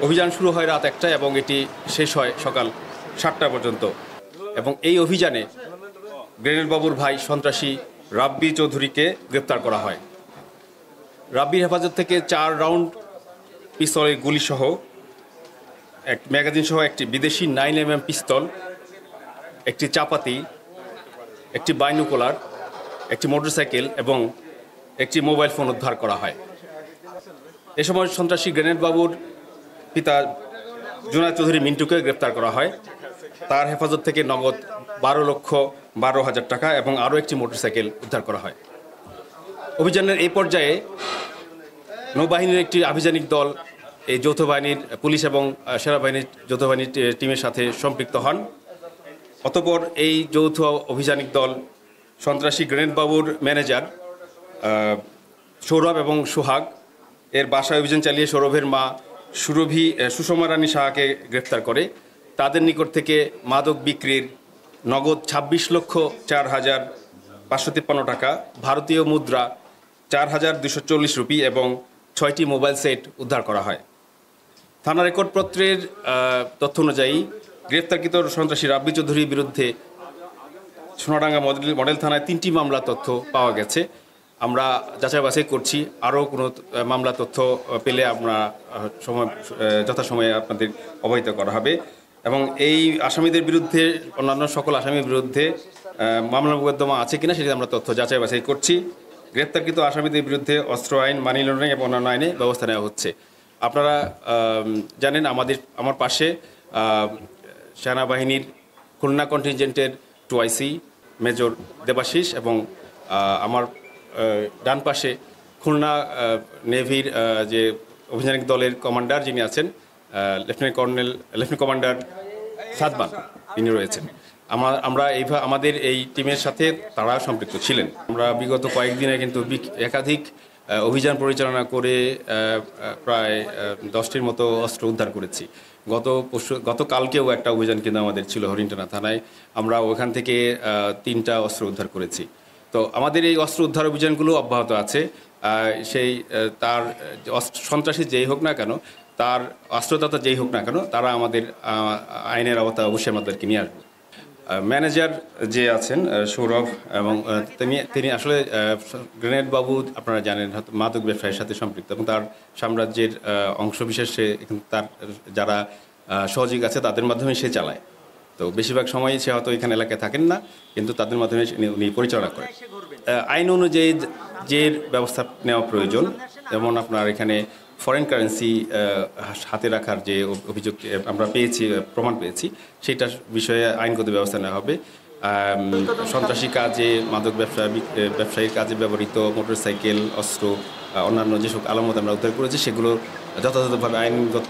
অভিযান শুরু হয় রাত ১টায় এবং এটি শেষ হয় সকাল ৭টা পর্যন্ত। এবং এই অভিযানে গ্রেনেড বাবুর ভাই সন্ত্রাসী রাব্বি চৌধুরীকে গ্রেপ্তার করা হয়। রাব্বির হেফাজত থেকে ৪ রাউন্ড পিস্তলের গুলিসহ এক ম্যাগাজিন সহ একটি বিদেশি 9mm পিস্তল, একটি চাপাতি, একটি বাইনোকুলার, একটি মোটরসাইকেল এবং একটি মোবাইল ফোন উদ্ধার করা হয়। এ সময় সন্ত্রাসী গ্রেনেড বাবুর পিতা জুনায়েদ চৌধুরী মিন্টুকে গ্রেপ্তার করা হয়। তার হেফাজত থেকে নগদ ১২,১২,০০০ টাকা এবং আরও একটি মোটরসাইকেল উদ্ধার করা হয়। অভিযানের এই পর্যায়ে নৌবাহিনীর একটি আভিযানিক দল এই যৌথ বাহিনীর পুলিশ এবং সেনাবাহিনীর যৌথ বাহিনীর টিমের সাথে সম্পৃক্ত হন। অতঃপর এই যৌথ অভিযানিক দল সন্ত্রাসী গ্রেনেড বাবুর ম্যানেজার সৌরভ এবং সোহাগ এর বাসায় অভিযান চালিয়ে সৌরভের মা সুষমা রানী সাহাকে গ্রেফতার করে। তাদের নিকট থেকে মাদক বিক্রির নগদ ২৬,০৪,৫৫৩ টাকা, ভারতীয় মুদ্রা ৪,২৪০ রুপি এবং ৬টি মোবাইল সেট উদ্ধার করা হয়। থানা রেকর্ডপত্রের তথ্য অনুযায়ী গ্রেফতারকৃত সন্ত্রাসী রাব্বি চৌধুরীর বিরুদ্ধে সোনাডাঙ্গা মডেল থানায় ৩টি মামলা তথ্য পাওয়া গেছে। আমরা যাচাই বাছাই করছি, আরও কোনো মামলা তথ্য পেলে আমরা যথাসময়ে আপনাদের অবহিত করা হবে। এবং এই আসামিদের বিরুদ্ধে অন্যান্য সকল আসামির বিরুদ্ধে মামলা মোকদ্দমা আছে কিনা সেটি আমরা তথ্য যাচাই বাছাই করছি। গ্রেপ্তারকৃত আসামিদের বিরুদ্ধে অস্ত্র আইন, মানি লন্ডারিং এবং অন্যান্য আইনে ব্যবস্থা নেওয়া হচ্ছে। আপনারা জানেন আমার পাশে সেনাবাহিনীর খুলনা কন্টিনজেন্টের 2IC মেজর দেবাশিস এবং আমার ডান পাশে খুলনা নেভির যে অভিযানিক দলের কমান্ডার যিনি আছেন লেফটেন্যান্ট কমান্ডার সাদমান, তিনি রয়েছেন। আমরা আমাদের এই টিমের সাথে তারা সম্পৃক্ত ছিলেন। আমরা বিগত কয়েকদিনে কিন্তু একাধিক অভিযান পরিচালনা করে প্রায় 10টির মতো অস্ত্র উদ্ধার করেছি। গতকালকেও একটা অভিযান কিন্তু আমাদের ছিল হরিণটানা থানায়, আমরা ওখান থেকে 3টা অস্ত্র উদ্ধার করেছি। তো আমাদের এই অস্ত্র উদ্ধার অভিযানগুলো অব্যাহত আছে। তার সন্ত্রাসী যেই হোক না কেন, তার অস্ত্রদাতা যেই হোক না কেন, তারা আমাদের আইনের আওতায় অবশ্যই আমাদেরকে নিয়ে আসবে। ম্যানেজার যে আছেন সৌরভ এবং তিনি আসলে গ্রেনেড বাবু আপনারা জানেন মাদক ব্যবসায়ের সাথে সম্পৃক্ত এবং তার সাম্রাজ্যের অংশবিশেষে তার যারা সহযোগী আছে তাদের মাধ্যমে সে চালায়। তো বেশিরভাগ সময়ই সে হয়তো এখানে এলাকায় থাকেন না, কিন্তু তাদের মাধ্যমে উনি পরিচালনা করেন। আইন অনুযায়ী যে ব্যবস্থা নেওয়া প্রয়োজন, যেমন আপনার এখানে ফরেন কারেন্সি হাতে রাখার যে অভিযোগ আমরা প্রমাণ পেয়েছি, সেটার বিষয়ে আইনগত ব্যবস্থা নেওয়া হবে। সন্ত্রাসী কাজে, মাদক ব্যবসায়ীর কাজে ব্যবহৃত মোটরসাইকেল, অস্ত্র, অন্যান্য যেসব আলামত আমরা উদ্ধার করেছি সেগুলো যথাযথভাবে আইনগত